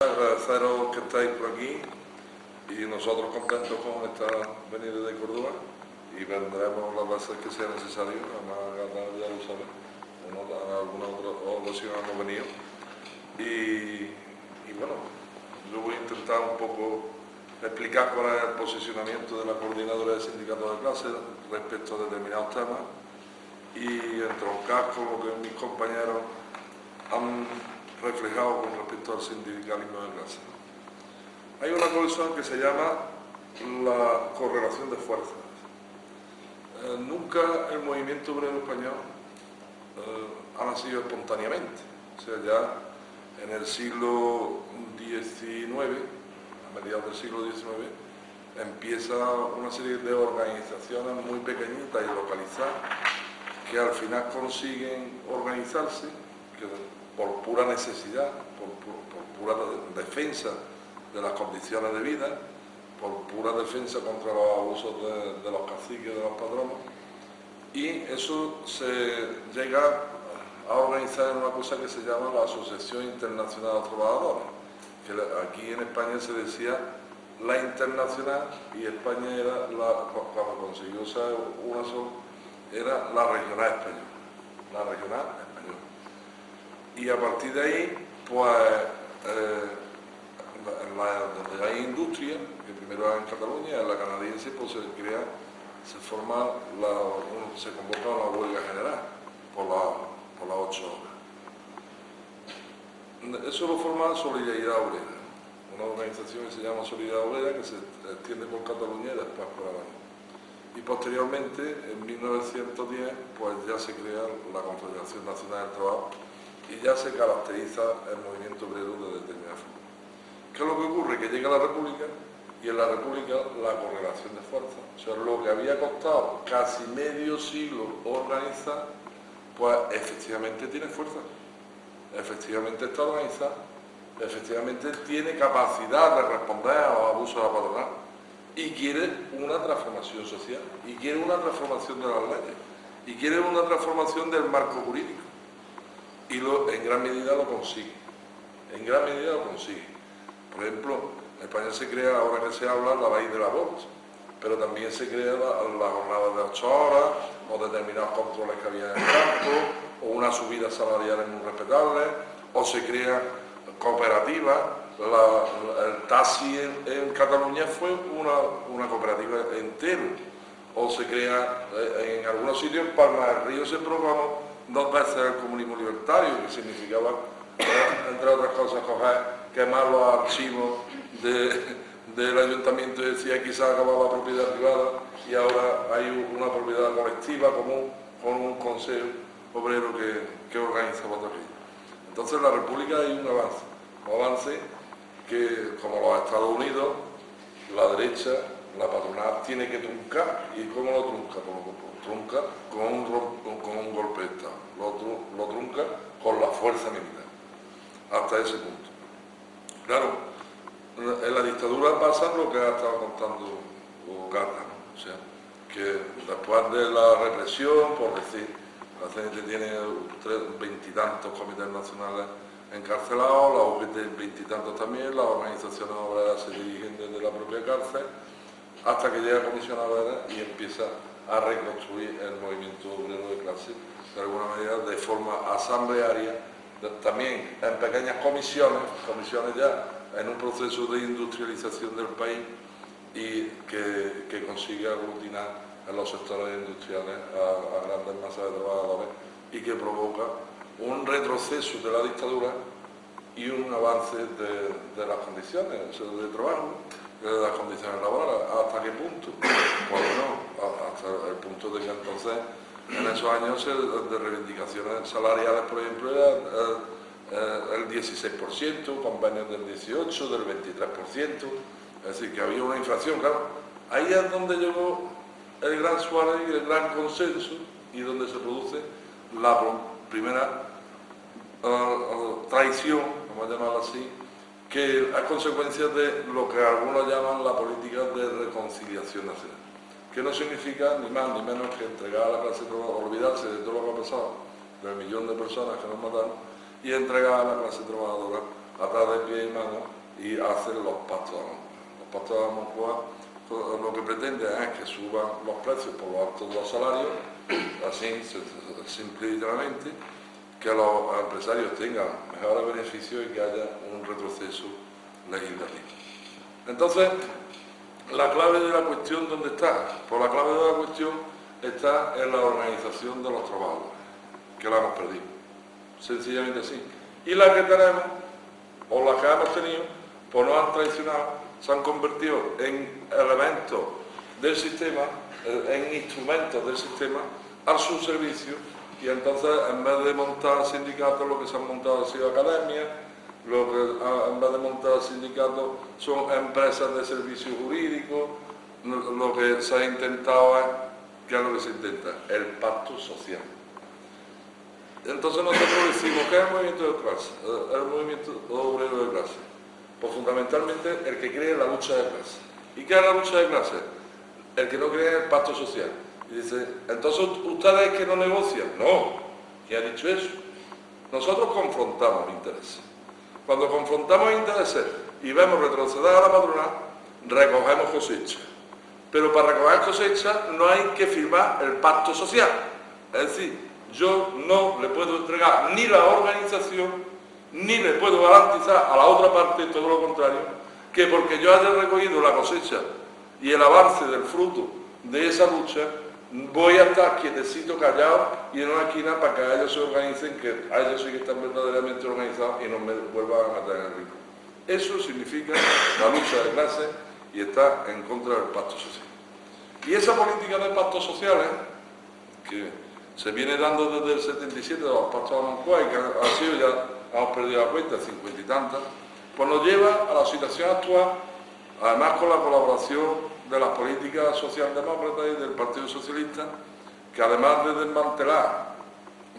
Agradeceros que estáis por aquí y nosotros contentos con esta venida de Córdoba y vendremos las veces que sea necesario, además ya lo sabes, en alguna otra ocasión hemos venido y bueno, yo voy a intentar un poco explicar cuál es el posicionamiento de la coordinadora de sindicatos de clase respecto a determinados temas y entroncar con lo que mis compañeros han reflejado con respecto al sindicalismo de clase. Hay una cosa que se llama la correlación de fuerzas. Nunca el movimiento obrero español ha nacido espontáneamente. O sea, ya en el siglo XIX, a mediados del siglo XIX, empieza una serie de organizaciones muy pequeñitas y localizadas que al final consiguen organizarse, por pura necesidad, por pura defensa de las condiciones de vida, por pura defensa contra los abusos de los caciques, de los patronos, y eso se llega a organizar en una cosa que se llama la Asociación Internacional de Trabajadores, que aquí en España se decía la internacional y España era, cuando consiguió ser una sola, era la regional española, la regional española. Y a partir de ahí, pues, donde hay industria, que primero es en Cataluña, en la canadiense, pues se convoca una huelga general por las 8 horas. Eso lo forma Solidaridad Obrera, una organización que se llama Solidaridad Obrera, que se extiende por Cataluña y después por Aragón. Y posteriormente, en 1910, pues ya se crea la Confederación Nacional del Trabajo y ya se caracteriza el movimiento obrero de determinada forma. ¿Qué es lo que ocurre? Que llega la República y en la República la correlación de fuerzas. O sea, lo que había costado casi medio siglo organizar, pues efectivamente tiene fuerza, efectivamente está organizada, efectivamente tiene capacidad de responder a los abusos de la patronal y quiere una transformación social, y quiere una transformación de las leyes, y quiere una transformación del marco jurídico. Y en gran medida lo consigue. En gran medida lo consigue. Por ejemplo, en España se crea, ahora que se habla, la ley del aborto, pero también se crea la jornada de 8 horas, o determinados controles que había en el campo, o unas subidas salariales muy respetables, o se crea cooperativas. El taxi en Cataluña fue una cooperativa entera, o se crea en algunos sitios, en Palma del Río se proclamó 2 veces el comunismo libertario, que significaba, entre otras cosas, quemar los archivos del ayuntamiento y decía que se ha acabado la propiedad privada y ahora hay una propiedad colectiva común con un consejo obrero que organiza todo aquello. Entonces en la República hay un avance que, como los Estados Unidos, la derecha, la patronal, tiene que truncar. ¿Y cómo lo trunca? Trunca con un golpe de Estado, lo trunca con la fuerza militar, hasta ese punto. Claro, en la dictadura pasa lo que ha estado contando Gata, ¿no? O sea, que después de la represión, por decir, la CNT tiene 20 y tantos comités nacionales encarcelados, la UGT 20 y tantos también, las organizaciones obreras se dirigen desde la propia cárcel, hasta que llega Comisión Obrera y empieza a reconstruir el movimiento obrero de clase, de alguna manera de forma asamblearia, también en pequeñas comisiones ya en un proceso de industrialización del país y que consigue aglutinar en los sectores industriales a grandes masas de trabajadores y que provoca un retroceso de la dictadura y un avance de las condiciones de trabajo, de las condiciones laborales. ¿Hasta qué punto? Pues no, hasta el punto de que entonces, en esos años de reivindicaciones salariales, por ejemplo, era el 16%, convenios del 18%, del 23%, es decir, que había una inflación, claro. Ahí es donde llegó el gran Suárez y el gran consenso y donde se produce la primera traición, vamos a llamarlo así, que es consecuencia de lo que algunos llaman la política de reconciliación nacional, que no significa ni más ni menos que entregar a la clase trabajadora, olvidarse de todo lo que ha pasado, del millón de personas que nos mataron, y entregar a la clase trabajadora atar de pie y mano y hacen los pactos de la Moncloa. Los pactos de la Moncloa lo que pretende es que suban los precios por lo alto de los salarios, así simple y llanamente, que los empresarios tengan mejores beneficios y que haya un retroceso legislativo. Entonces, la clave de la cuestión, ¿dónde está? Pues la clave de la cuestión está en la organización de los trabajadores, que la hemos perdido, sencillamente así. Y la que tenemos, o la que hemos tenido, pues nos han traicionado, se han convertido en elementos del sistema, en instrumentos del sistema, a su servicio, y entonces en vez de montar sindicatos, lo que se han montado ha sido academias, en vez de montar sindicatos son empresas de servicios jurídicos, lo que se ha intentado es, ¿qué es lo que se intenta? El pacto social. Entonces nosotros decimos, ¿qué es el movimiento de clase? El movimiento obrero de clase. Pues fundamentalmente el que cree en la lucha de clase. ¿Y qué es la lucha de clase? El que no cree en el pacto social. Y dice, entonces ustedes que no negocian. No, ¿quién ha dicho eso? Nosotros confrontamos intereses. Cuando confrontamos intereses y vemos retroceder a la patronal, recogemos cosecha. Pero para recoger cosecha no hay que firmar el pacto social. Es decir, yo no le puedo entregar ni la organización, ni le puedo garantizar a la otra parte, todo lo contrario, que porque yo haya recogido la cosecha y el avance del fruto de esa lucha, voy a estar quietecito, callado y en una esquina para que ellos se organicen, que a ellos sí que están verdaderamente organizados y no me vuelvan a matar en el rico. Eso significa la lucha de clase y está en contra del pacto social. Y esa política de pactos sociales, que se viene dando desde el 77 de los pactos de la Moncloa y que ha sido ya, hemos perdido la cuenta, 50 y tantas, pues nos lleva a la situación actual, además con la colaboración de las políticas socialdemócratas y del Partido Socialista, que además de desmantelar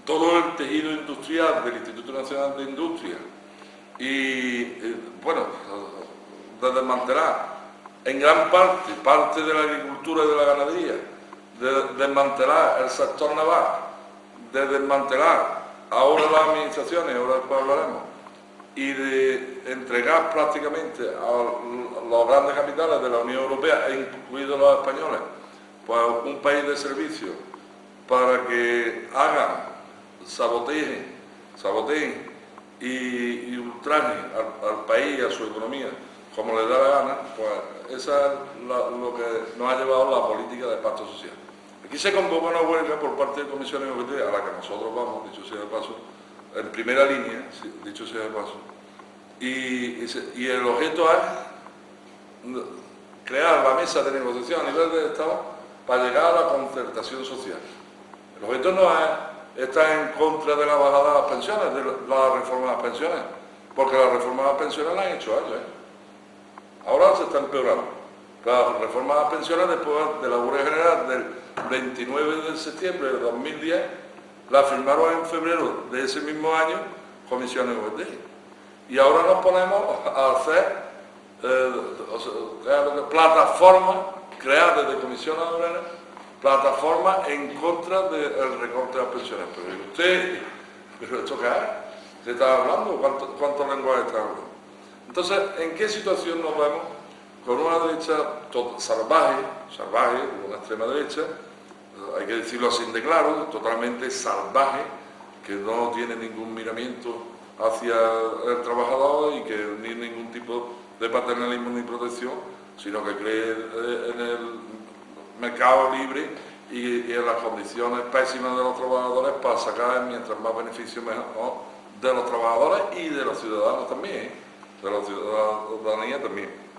todo el tejido industrial del Instituto Nacional de Industria y, bueno, de desmantelar en gran parte de la agricultura y de la ganadería, de desmantelar el sector naval, de desmantelar ahora las administraciones, ahora después hablaremos, y de entregar prácticamente a los grandes capitales de la Unión Europea, incluidos los españoles, pues un país de servicio para que hagan, saboteen y ultrajen al país y a su economía como les da la gana, pues esa es lo que nos ha llevado a la política de pacto social. Aquí se convoca una huelga por parte de comisiones objetivas, a la que nosotros vamos, dicho sea de paso, en primera línea, dicho sea de paso, y el objeto es crear la mesa de negociación a nivel del Estado para llegar a la concertación social. El objeto no es estar en contra de la bajada de las pensiones, de la reforma de las pensiones, porque la reforma de las pensiones la han hecho ellos, Ahora se está empeorando. La reforma de las pensiones, después de la huelga general del 29 de septiembre de 2010, la firmaron en febrero de ese mismo año comisiones objetivas. Y ahora nos ponemos a hacer plataformas creadas desde comisiones obreras, plataformas en contra del recorte de las pensiones. Pero ¿esto qué es? ¿Se está hablando? ¿Cuántos lenguajes está hablando? Entonces, ¿en qué situación nos vemos? Con una derecha salvaje, una extrema derecha, hay que decirlo así de claro, totalmente salvaje, que no tiene ningún miramiento hacia el trabajador y que ni ningún tipo de paternalismo ni protección, sino que cree en el mercado libre y en las condiciones pésimas de los trabajadores para sacar mientras más beneficio mejor de los trabajadores y de los ciudadanos también, de la ciudadanía también.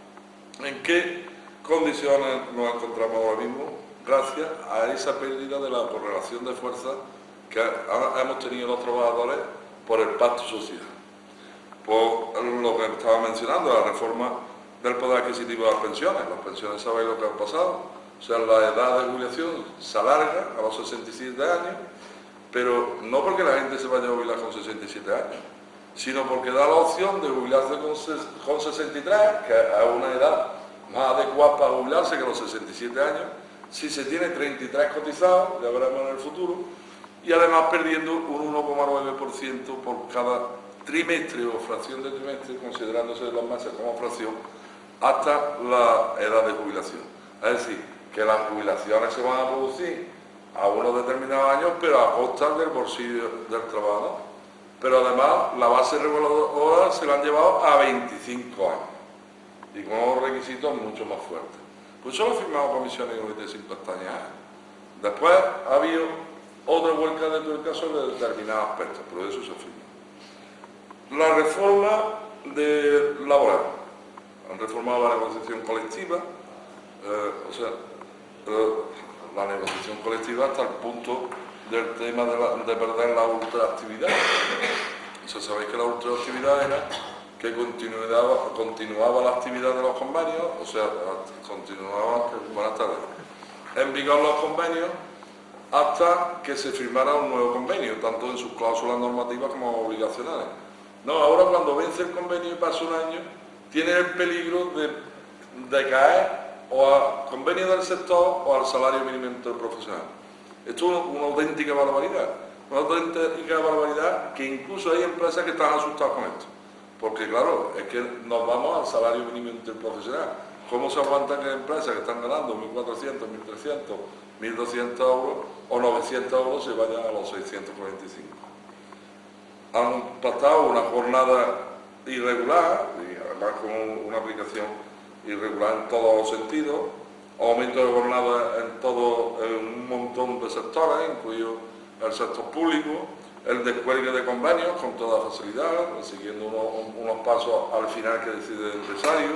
¿En qué condiciones nos encontramos ahora mismo? Gracias a esa pérdida de la correlación de fuerza que hemos tenido los trabajadores por el pacto social. Por lo que estaba mencionando, la reforma del poder adquisitivo de las pensiones. Las pensiones, sabéis lo que ha pasado. O sea, la edad de jubilación se alarga a los 67 años, pero no porque la gente se vaya a jubilar con 67 años, sino porque da la opción de jubilarse con 63, que es una edad más adecuada para jubilarse que los 67 años, si se tiene 33 cotizados, ya veremos en el futuro, y además perdiendo un 1,9% por cada trimestre o fracción de trimestre, considerándose los meses como fracción, hasta la edad de jubilación. Es decir, que las jubilaciones se van a producir a unos determinados años, pero a costa del bolsillo del trabajador. Pero además la base reguladora se la han llevado a 25 años y con unos requisitos mucho más fuertes. Pues solo ha firmado comisiones y comités sin pestañear. Después ha habido otra vuelta de tuerca sobre determinados aspectos, pero eso se firma. La reforma laboral. Han reformado la negociación colectiva, la negociación colectiva hasta el punto del tema de perder la ultraactividad. Sabéis que la ultraactividad era que continuaba la actividad de los convenios, buenas tardes, en vigor los convenios hasta que se firmara un nuevo convenio, tanto en sus cláusulas normativas como obligacionales. No, ahora cuando vence el convenio y pasa un año, tiene el peligro de caer o al convenio del sector o al salario mínimo interprofesional. Esto es una auténtica barbaridad, que incluso hay empresas que están asustadas con esto. Porque claro, es que nos vamos al salario mínimo interprofesional. ¿Cómo se aguantan que empresas que están ganando 1.400, 1.300, 1.200 euros o 900 euros se vayan a los 645? Han pactado una jornada irregular, y además con una aplicación irregular en todos los sentidos, aumento de jornada en un montón de sectores, incluido el sector público, el descuelgue de convenios con toda facilidad, siguiendo unos pasos al final que decide el empresario,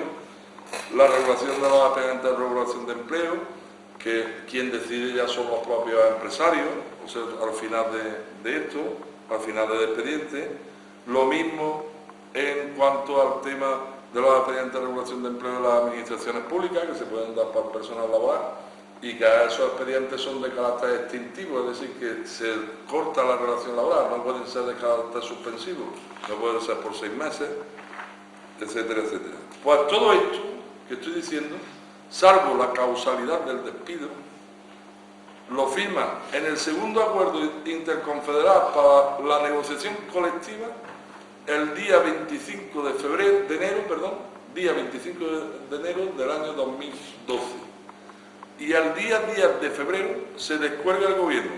la regulación de los expedientes de regulación de empleo, que quien decide ya son los propios empresarios, o sea, al final de esto, al final del expediente. Lo mismo en cuanto al tema de los expedientes de regulación de empleo de las administraciones públicas, que se pueden dar para el personal laboral, y que esos expedientes son de carácter extintivo, es decir, que se corta la relación laboral, no pueden ser de carácter suspensivo, no pueden ser por 6 meses, etcétera, etcétera. Pues todo esto que estoy diciendo, salvo la causalidad del despido, lo firma en el segundo acuerdo interconfederal para la negociación colectiva el día 25 de enero del año 2012. Y al día 10 de febrero se descuelga el gobierno,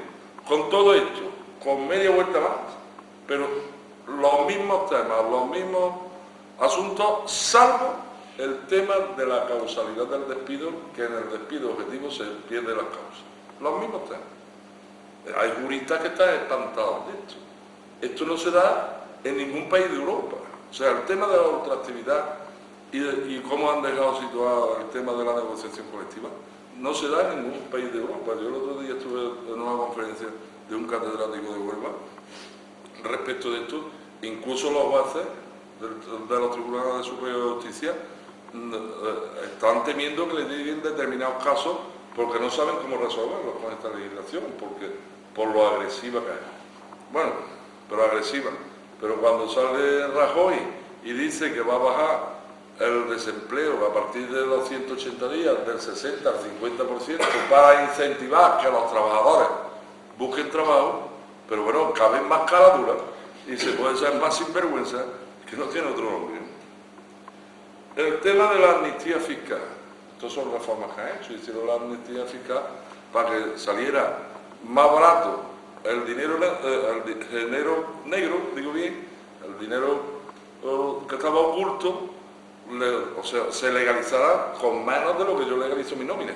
con todo esto, con media vuelta más, pero los mismos temas, los mismos asuntos, salvo el tema de la causalidad del despido, que en el despido objetivo se pierde las causas. Los mismos temas. Hay juristas que están espantados de esto. Esto no se da en ningún país de Europa. O sea, el tema de la ultraactividad y cómo han dejado situado el tema de la negociación colectiva no se da en ningún país de Europa. Yo el otro día estuve en una conferencia de un catedrático de Huelva respecto de esto. Incluso los jueces de los tribunales superiores de justicia están temiendo que le lleguen determinados casos porque no saben cómo resolverlos con esta legislación, porque por lo agresiva que es. Bueno, pero agresiva. Pero cuando sale Rajoy y dice que va a bajar el desempleo a partir de los 180 días del 60 al 50% para incentivar que los trabajadores busquen trabajo, pero bueno, cada vez más cara dura y se puede ser más sinvergüenza, que no tiene otro nombre. El tema de la amnistía fiscal. Estas son reformas que han hecho. Hicieron la amnistía fiscal para que saliera más barato el dinero negro, digo bien, el dinero que estaba oculto, se legalizará con menos de lo que yo legalizo mi nómina.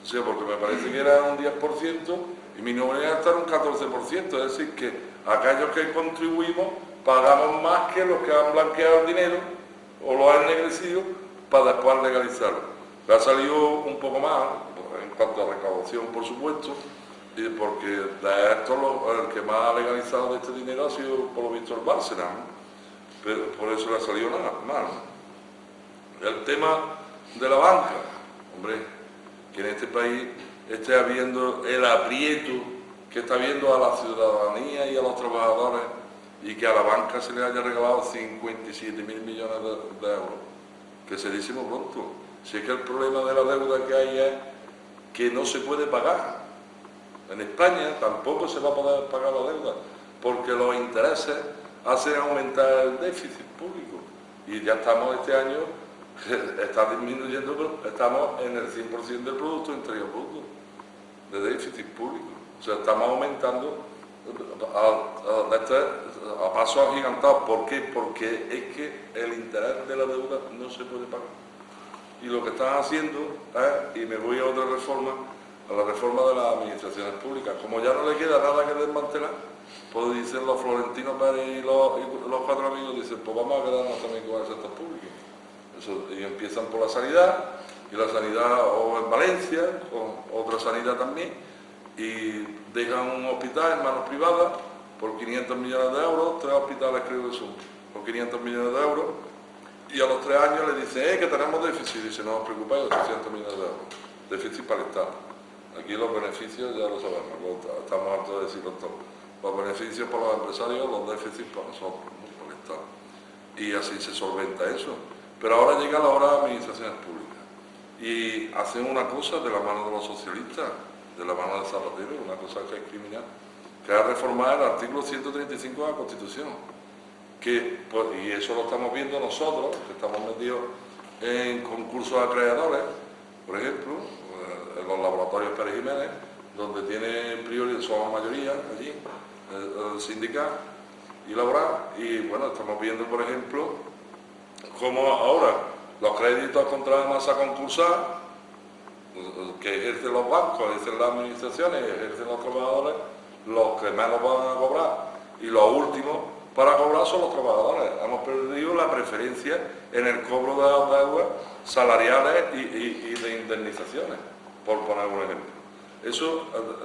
O sea, porque me parece que era un 10% y mi nómina está en un 14%, es decir, que aquellos que contribuimos pagamos más que los que han blanqueado el dinero o lo han ennegrecido para después legalizarlo. Me ha salido un poco más en cuanto a recaudación, por supuesto, porque de esto el que más ha legalizado de este dinero ha sido, por lo visto, el Bárcenas, ¿no? Pero por eso le ha salido nada mal. El tema de la banca, hombre, que en este país esté habiendo el aprieto que está viendo a la ciudadanía y a los trabajadores y que a la banca se le haya regalado 57.000 millones de euros, que se dice muy pronto. Si es que el problema de la deuda que hay es que no se puede pagar. En España tampoco se va a poder pagar la deuda, porque los intereses hacen aumentar el déficit público. Y ya estamos este año, está disminuyendo, pero estamos en el 100% del Producto Interior Bruto de déficit público. O sea, estamos aumentando a pasos agigantados. ¿Por qué? Porque es que el interés de la deuda no se puede pagar. Y lo que están haciendo es, y me voy a otra reforma, a la reforma de las administraciones públicas. Como ya no le queda nada que desmantelar, pues dicen los Florentino Pérez y los cuatro amigos, dicen, pues vamos a quedarnos también con el sector público. Y empiezan por la sanidad, y la sanidad o en Valencia, o otra sanidad también, y dejan un hospital en manos privadas por 500 millones de euros, 3 hospitales creo que son, por 500 millones de euros, y a los 3 años le dicen, que tenemos déficit, y dice, no os preocupéis, 800 millones de euros, déficit para el Estado. Aquí los beneficios ya lo sabemos, estamos hartos de decirlo todo. Los beneficios para los empresarios, los déficits para nosotros, ¿no? Para el Estado. Y así se solventa eso. Pero ahora llega la hora de administraciones públicas. Y hacen una cosa de la mano de los socialistas, de la mano de Zapatero, una cosa que es criminal, que es reformar el artículo 135 de la Constitución. Y eso lo estamos viendo nosotros, que estamos metidos en concursos de acreedores, por ejemplo, en los laboratorios Pérez Jiménez, donde tiene prioridad, somos mayoría allí, el sindicato y laboral, y bueno, estamos viendo, por ejemplo, cómo ahora los créditos contra la masa concursal que ejercen los bancos, ejercen las administraciones, ejercen los trabajadores, los que menos van a cobrar, y los últimos para cobrar son los trabajadores. Hemos perdido la preferencia en el cobro de las deudas salariales y de indemnizaciones, por poner un ejemplo.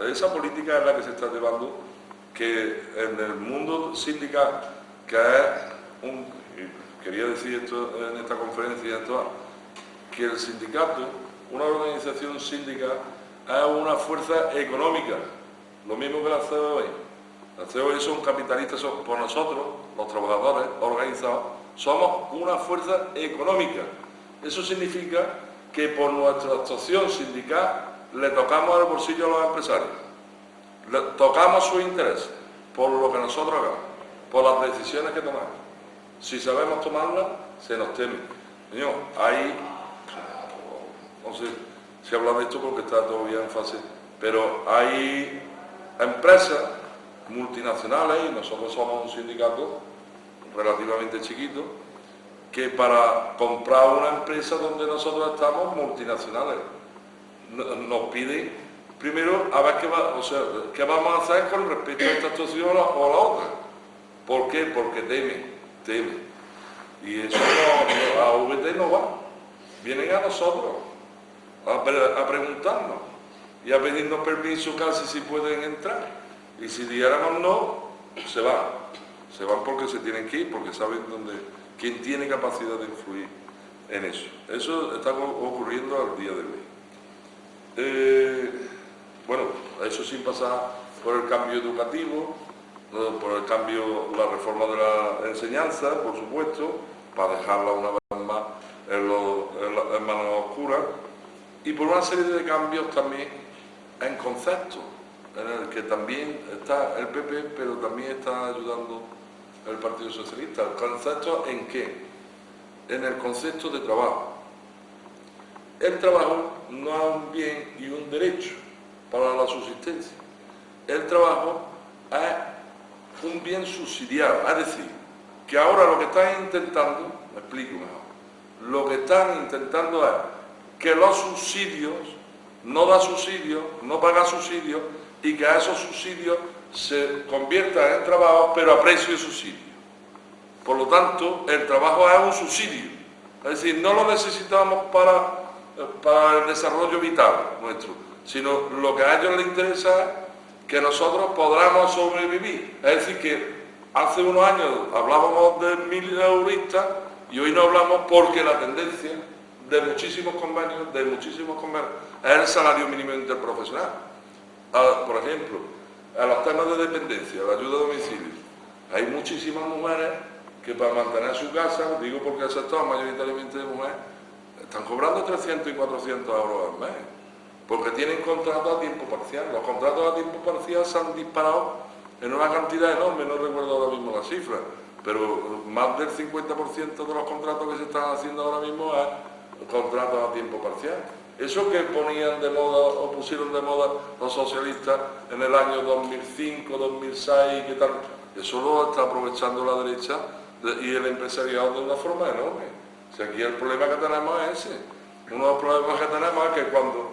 Esa política es la que se está llevando, que en el mundo sindical, que es quería decir esto en esta conferencia, que el sindicato, una organización sindical, es una fuerza económica, lo mismo que la COE. La COE son capitalistas, por nosotros, los trabajadores organizados, somos una fuerza económica. Eso significa que por nuestra actuación sindical le tocamos el bolsillo a los empresarios, le tocamos sus intereses, por lo que nosotros hagamos, por las decisiones que tomamos. Si sabemos tomarlas, se nos teme. Señor, hay, no sé si habla de esto porque está todavía en fase, pero hay empresas multinacionales, y nosotros somos un sindicato relativamente chiquito, que para comprar una empresa donde nosotros estamos, multinacionales, nos piden primero a ver qué vamos a hacer con respecto a esta actuación o a la otra. ¿Por qué? Porque teme. Y eso a VT no va. Vienen a nosotros a preguntarnos y a pedirnos permiso casi si pueden entrar. Y si dijéramos no, se van. Se van porque se tienen que ir, porque saben quién tiene capacidad de influir en eso. Eso está ocurriendo al día de hoy. Bueno, eso sin pasar por el cambio educativo, por el cambio, la reforma de la enseñanza, por supuesto, para dejarla una vez más en manos oscuras, y por una serie de cambios también en conceptos, en el que también está el PP, pero también está ayudando el Partido Socialista. ¿El concepto en qué? En el concepto de trabajo. El trabajo no es un bien y un derecho para la subsistencia. El trabajo es un bien subsidiado, es decir, que ahora lo que están intentando, me explico mejor, lo que están intentando es que los subsidios, no da subsidios, no paga subsidios, y que a esos subsidios se conviertan en trabajo, pero a precio de subsidio. Por lo tanto, el trabajo es un subsidio, es decir, no lo necesitamos para el desarrollo vital nuestro, sino lo que a ellos les interesa es que nosotros podamos sobrevivir. Es decir, que hace unos años hablábamos de mileuristas y hoy no hablamos porque la tendencia de muchísimos convenios es el salario mínimo interprofesional. Por ejemplo, a los temas de dependencia, la ayuda a domicilio, hay muchísimas mujeres que para mantener su casa, digo porque el sector mayoritariamente de mujeres, están cobrando 300 y 400 euros al mes, porque tienen contratos a tiempo parcial. Los contratos a tiempo parcial se han disparado en una cantidad enorme, no recuerdo ahora mismo la cifra, pero más del 50% de los contratos que se están haciendo ahora mismo es contratos a tiempo parcial. Eso que ponían de moda o pusieron de moda los socialistas en el año 2005, 2006, ¿qué tal? Eso lo está aprovechando la derecha y el empresariado de una forma enorme. O sea, aquí el problema que tenemos es ese. Uno de los problemas que tenemos es que cuando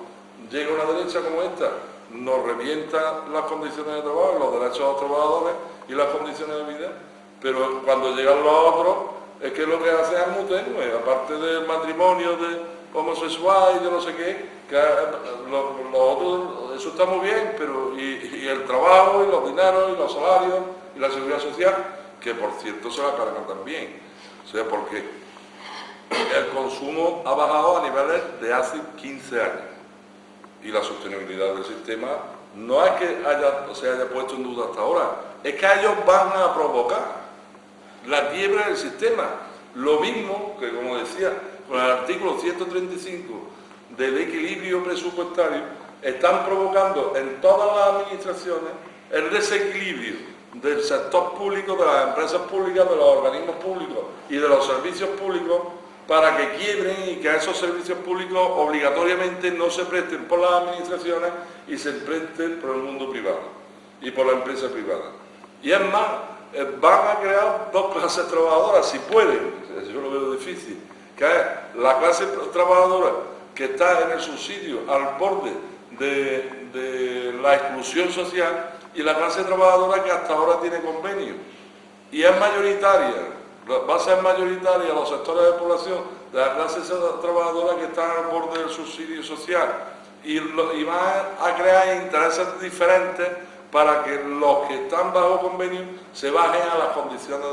llega una derecha como esta, nos revienta las condiciones de trabajo, los derechos de los trabajadores y las condiciones de vida, pero cuando llegan los otros, es que lo que hace es muy tenue, aparte del matrimonio de homosexual y de no sé qué, que lo otro, eso está muy bien, pero y el trabajo, y los dineros, y los salarios, y la seguridad social, que por cierto se la cargan también. O sea, porque el consumo ha bajado a niveles de hace 15 años. Y la sostenibilidad del sistema no es que se haya puesto en duda hasta ahora, es que ellos van a provocar la quiebra del sistema. Lo mismo que, como decía, con el artículo 135 del equilibrio presupuestario, están provocando en todas las administraciones el desequilibrio del sector público, de las empresas públicas, de los organismos públicos y de los servicios públicos, para que quiebren y que esos servicios públicos obligatoriamente no se presten por las administraciones y se presten por el mundo privado y por la empresa privada. Y es más, van a crear dos clases trabajadoras, si pueden, yo lo veo difícil, que es la clase trabajadora que está en el subsidio al borde de la exclusión social y la clase trabajadora que hasta ahora tiene convenio. Y es mayoritaria. Va a ser mayoritaria los sectores de población de la clase trabajadora que están al borde del subsidio social y va a crear intereses diferentes para que los que están bajo convenio se bajen a las condiciones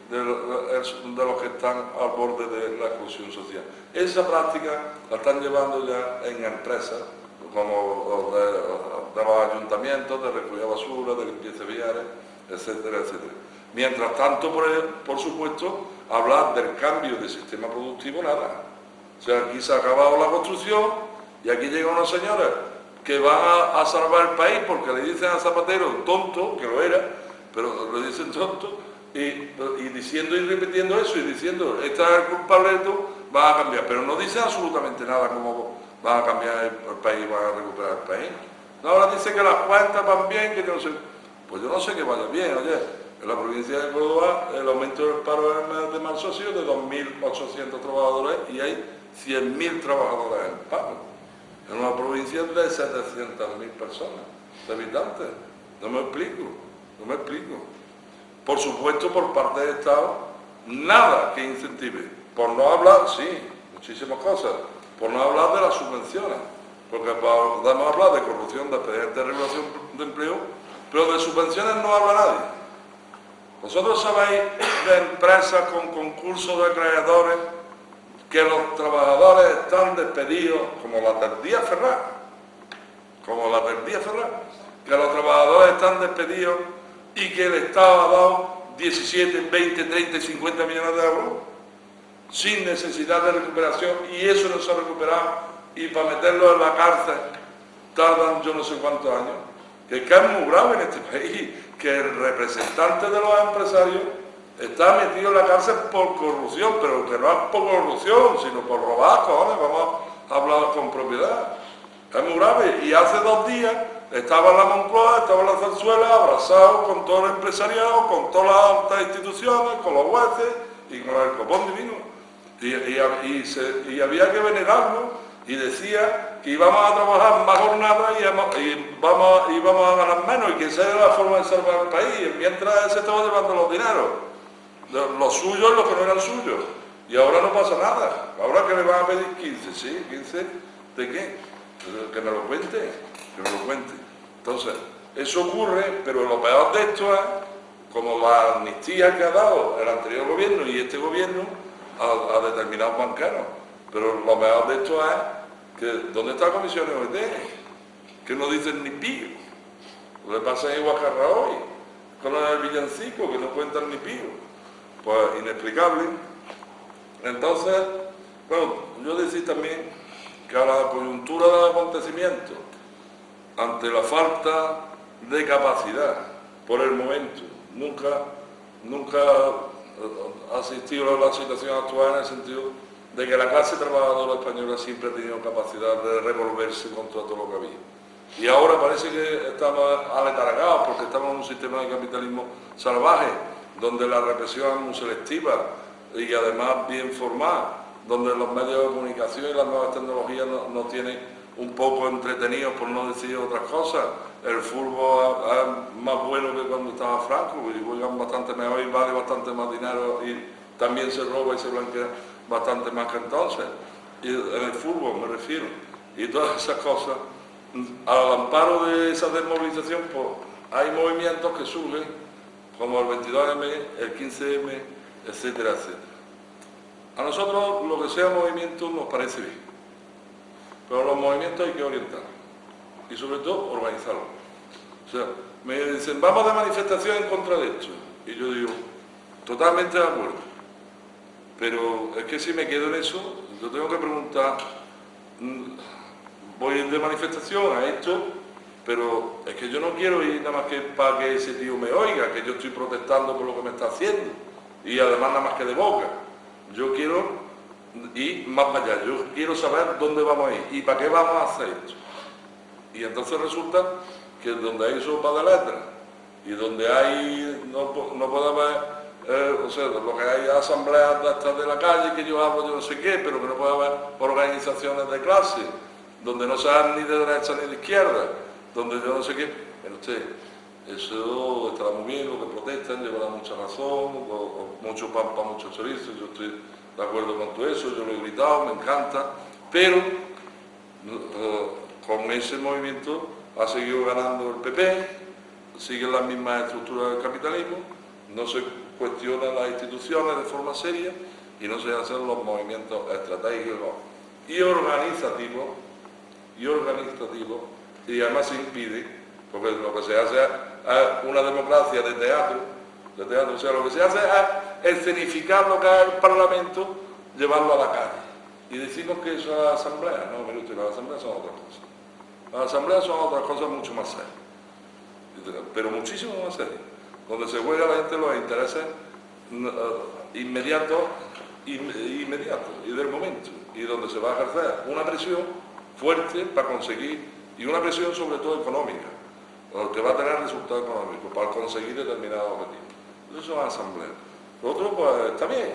de los que están al borde de la exclusión social. Esa práctica la están llevando ya en empresas como de los ayuntamientos, de recogida de basura, de limpieza viaria, etcétera, etcétera. Mientras tanto, por supuesto, hablar del cambio de sistema productivo, nada. O sea, aquí se ha acabado la construcción y aquí llega una señora que va a salvar el país porque le dicen a Zapatero tonto, que lo era, pero le dicen tonto, y diciendo y repitiendo eso y diciendo, este es el culpable de todo, va a cambiar. Pero no dice absolutamente nada cómo va a cambiar el país, va a recuperar el país. No, ahora dice que las cuentas van bien, que yo no sé. Pues yo no sé que vaya bien, oye. En la provincia de Córdoba el aumento del paro en el mes de marzo ha sido de 2.800 trabajadores y hay 100.000 trabajadores en paro. En una provincia de 700.000 personas, de habitantes. No me explico. Por supuesto, por parte del Estado, nada que incentive. Por no hablar, sí, muchísimas cosas. Por no hablar de las subvenciones. Porque podemos hablar de corrupción, de expedientes de regulación de empleo, pero de subvenciones no habla nadie. Vosotros sabéis de empresas con concursos de acreedores que los trabajadores están despedidos, como la del Díaz Ferraz, que los trabajadores están despedidos y que el Estado ha dado 17, 20, 30 y 50 millones de euros sin necesidad de recuperación y eso no se ha recuperado y para meterlo en la cárcel tardan yo no sé cuántos años. Que es muy grave en este país que el representante de los empresarios está metido en la cárcel por corrupción, pero que no es por corrupción, sino por robar, cojones, vamos a hablar con propiedad. Es muy grave. Y hace 2 días estaba en la Moncloa, estaba en la Zarzuela, abrazado con todo el empresariado, con todas las altas instituciones, con los jueces y con el copón divino. Y había que venerarlo. Y decía que íbamos a trabajar más jornadas y vamos a ganar menos y que esa era la forma de salvar el país. Mientras se estaba llevando los dineros, los suyos y los que no eran suyos. Y ahora no pasa nada. Ahora que le van a pedir 15, ¿sí? ¿15 de qué? Que me lo cuente, Entonces, eso ocurre, pero lo peor de esto es, como la amnistía que ha dado el anterior gobierno y este gobierno a determinados banqueros. Pero lo mejor de esto es que, ¿dónde está la comisión de OET? Que no dicen ni pío. Lo que pasa en Guajarra hoy, con el villancico, que no cuentan ni pío. Pues inexplicable. Entonces, bueno, yo decía también que a la coyuntura del acontecimiento, ante la falta de capacidad, por el momento, nunca nunca ha asistido a la situación actual en el sentido de que la clase trabajadora española siempre ha tenido capacidad de revolverse contra todo lo que había. Y ahora parece que estamos aletargados porque estamos en un sistema de capitalismo salvaje, donde la represión es muy selectiva y además bien formada, donde los medios de comunicación y las nuevas tecnologías nos tienen un poco entretenidos, por no decir otras cosas. El fútbol es más bueno que cuando estaba Franco, y juegan bastante mejor y vale bastante más dinero y también se roba y se blanquea bastante más que entonces. Y en el fútbol me refiero. Y todas esas cosas, al amparo de esa desmovilización, pues hay movimientos que surgen, como el 22M, el 15M, etcétera, etcétera. A nosotros lo que sea movimiento nos parece bien, pero los movimientos hay que orientarlos y sobre todo organizarlos. O sea, me dicen, vamos de manifestación en contra de esto, y yo digo, totalmente de acuerdo, pero es que si me quedo en eso, yo tengo que preguntar, voy de manifestación a esto, pero es que yo no quiero ir nada más que para que ese tío me oiga, que yo estoy protestando por lo que me está haciendo, y además nada más que de boca. Yo quiero ir más para allá, yo quiero saber dónde vamos a ir y para qué vamos a hacer esto. Y entonces resulta que donde hay sopa de letras y donde hay, no puede haber, o sea, lo que hay asambleas de la calle, que yo hablo yo no sé qué, pero que no puede haber organizaciones de clase, donde no sean ni de derecha ni de izquierda, donde yo no sé qué, pero usted, eso estará muy bien, lo que protestan llevará mucha razón, mucho pan para mucho chorizo, yo estoy de acuerdo con todo eso, yo lo he gritado, me encanta, pero con ese movimiento ha seguido ganando el PP, siguen las mismas estructuras del capitalismo, no se cuestionan las instituciones de forma seria y no se hacen los movimientos estratégicos y organizativos, y además se impide, porque lo que se hace es una democracia de teatro, o sea, lo que se hace es escenificar lo que es el Parlamento, llevarlo a la calle y decimos que eso es asamblea. No, mire usted, las asambleas son otras cosas. Las asambleas son otras cosas mucho más serias, pero muchísimo más serias, donde se juega la gente los intereses inmediatos y del momento, y donde se va a ejercer una presión fuerte para conseguir, y una presión sobre todo económica, que va a tener resultados económicos para conseguir determinados objetivos. Eso son asambleas. Lo otro, pues está bien,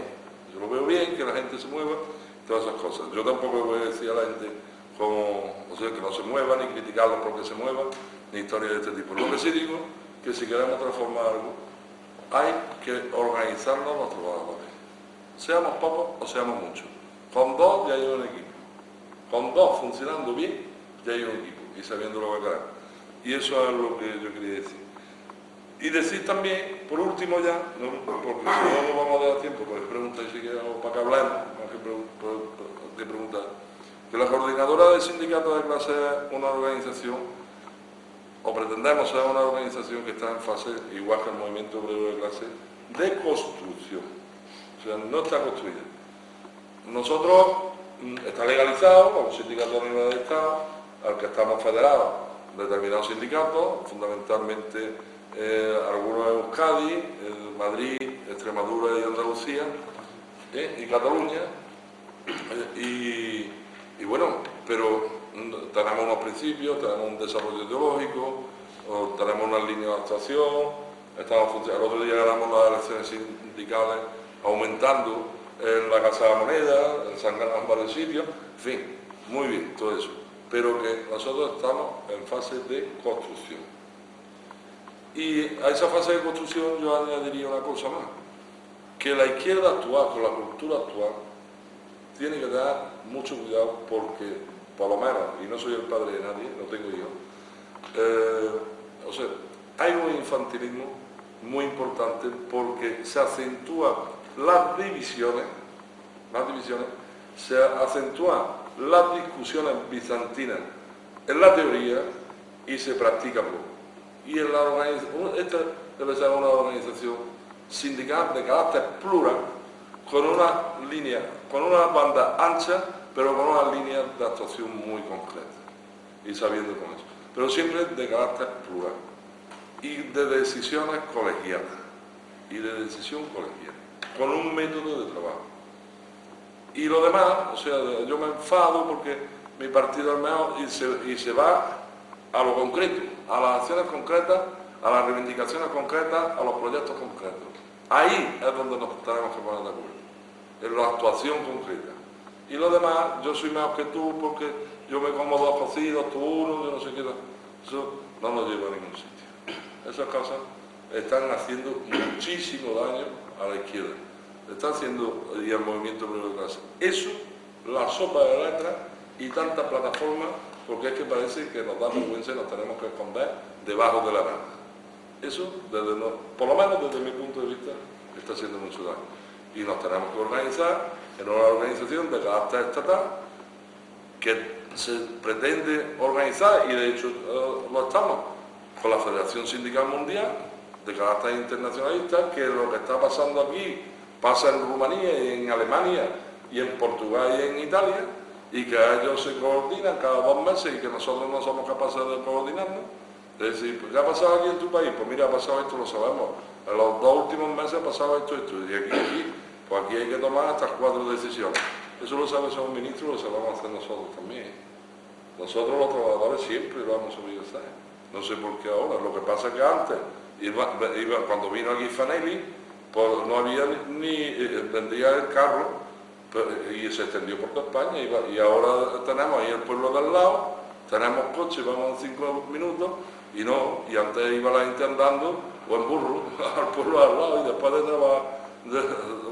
yo lo veo bien, que la gente se mueva, todas esas cosas. Yo tampoco voy a decir a la gente o sea, que no se mueva, ni criticarlos porque se muevan, ni historias de este tipo. Lo que sí digo, que si queremos transformar algo, hay que organizarnos los trabajadores. Seamos pocos o seamos muchos. Con dos ya hay un equipo. Con dos funcionando bien, ya hay un equipo y sabiendo lo que queremos. Y eso es lo que yo quería decir. Y decir también, por último ya, porque si no vamos a dar tiempo, pues preguntar si queremos para que hablemos, más que preguntar, que la coordinadora de sindicatos de clase es una organización, o pretendemos ser una organización que está en fase, igual que el movimiento obrero de clase, de construcción. O sea, no está construida. Nosotros, está legalizado como un sindicato a nivel de Estado, al que estamos federados determinados sindicatos, fundamentalmente algunos en Euskadi, Madrid, Extremadura y Andalucía, y Cataluña, y bueno, pero tenemos unos principios, tenemos un desarrollo ideológico, tenemos unas líneas de actuación, el otro día ganamos las elecciones sindicales aumentando en la Casa de la Moneda, en San Carlos, en varios sitios, en fin, muy bien todo eso, pero que nosotros estamos en fase de construcción. Y a esa fase de construcción yo añadiría una cosa más, que la izquierda actual, con la cultura actual, tiene que tener mucho cuidado porque, por lo menos, y no soy el padre de nadie, no tengo hijos, o sea, hay un infantilismo muy importante porque se acentúan las divisiones, se acentúan las discusiones bizantinas en la teoría y se practica poco. Y en la organización, esta debe ser una organización sindical de carácter plural, con una línea, con una banda ancha, pero con una línea de actuación muy concreta, y sabiendo con eso. Pero siempre de carácter plural y de decisiones colegiadas. y de decisión colegial, con un método de trabajo. Y lo demás, o sea, yo me enfado porque mi partido es mejor y se va a lo concreto, a las acciones concretas, a las reivindicaciones concretas, a los proyectos concretos. Ahí es donde nos tenemos que poner de acuerdo, en la actuación concreta. Y lo demás, yo soy mejor que tú porque yo me como 2 cocidos, tú uno, yo no sé qué. Eso no nos lleva a ningún sitio. Esas cosas están haciendo muchísimo daño a la izquierda. Está haciendo, y al movimiento obrero de clase. Eso, la sopa de letras y tantas plataformas, porque es que parece que nos da vergüenza y nos tenemos que esconder debajo de la nada. Eso, por lo menos desde mi punto de vista, está haciendo mucho daño. Y nos tenemos que organizar en una organización de carácter estatal que se pretende organizar, y de hecho lo estamos, con la Federación Sindical Mundial de carácter internacionalista, que lo que está pasando aquí pasa en Rumanía y en Alemania y en Portugal y en Italia, y que ellos se coordinan cada 2 meses y que nosotros no somos capaces de coordinarnos. Es decir, ¿qué ha pasado aquí en tu país? Pues mira, ha pasado esto, lo sabemos. En los 2 últimos meses ha pasado esto, y aquí, pues aquí hay que tomar estas 4 decisiones. Eso lo sabe el ministro, lo sabemos hacer nosotros también. Nosotros los trabajadores siempre lo hemos sabido hacer. No sé por qué ahora. Lo que pasa es que antes, cuando vino aquí Fanelli, pues no había vendía el carro y se extendió por toda España, y ahora tenemos ahí el pueblo de al lado, tenemos coche, vamos en 5 minutos, y antes iba la gente andando o en burro al pueblo de al lado, y después de trabajar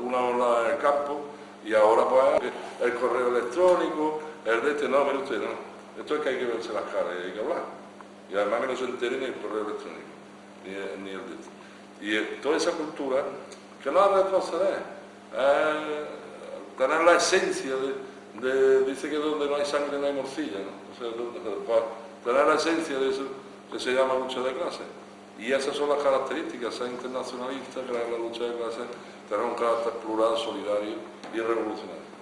una hora en el campo, y ahora pues el correo electrónico, el de este, no, mire usted, no, esto es que hay que verse las caras y hay que hablar, y además que no se entere ni el correo electrónico ni el de este. Y toda esa cultura, que no es retroceder, tener la esencia dice que donde no hay sangre no hay morcilla, ¿no? O sea, tener la esencia de eso que se llama lucha de clases. Y esas son las características, ser internacionalista, crear la lucha de clases, tener un carácter plural, solidario y revolucionario.